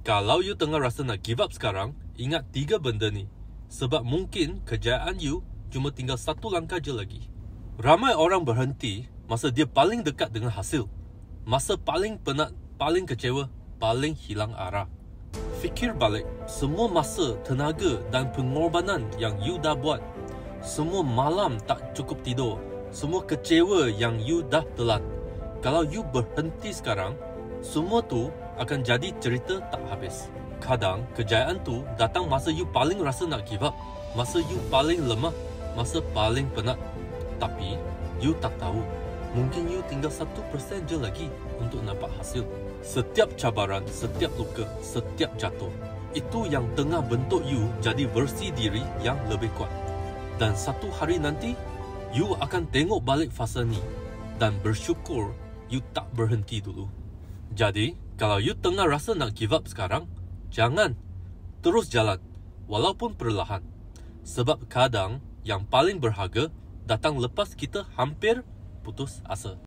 Kalau you tengah rasa nak give up sekarang, ingat 3 benda ni. Sebab mungkin kejayaan you cuma tinggal 1 langkah je lagi. Ramai orang berhenti masa dia paling dekat dengan hasil. Masa paling penat, paling kecewa, paling hilang arah. Fikir balik semua masa, tenaga dan pengorbanan yang you dah buat. Semua malam tak cukup tidur. Semua kecewa yang you dah telan. Kalau you berhenti sekarang, semua tu akan jadi cerita tak habis. Kadang kejayaan tu datang masa you paling rasa nak give up, masa you paling lemah, masa paling penat. Tapi you tak tahu, mungkin you tinggal 1% je lagi untuk nampak hasil. Setiap cabaran, setiap luka, setiap jatuh, itu yang tengah bentuk you jadi versi diri yang lebih kuat. Dan satu hari nanti, you akan tengok balik fasa ni dan bersyukur you tak berhenti dulu. Jadi, kalau you tengah rasa nak give up sekarang, jangan. Terus jalan, walaupun perlahan. Sebab kadang yang paling berharga datang lepas kita hampir putus asa.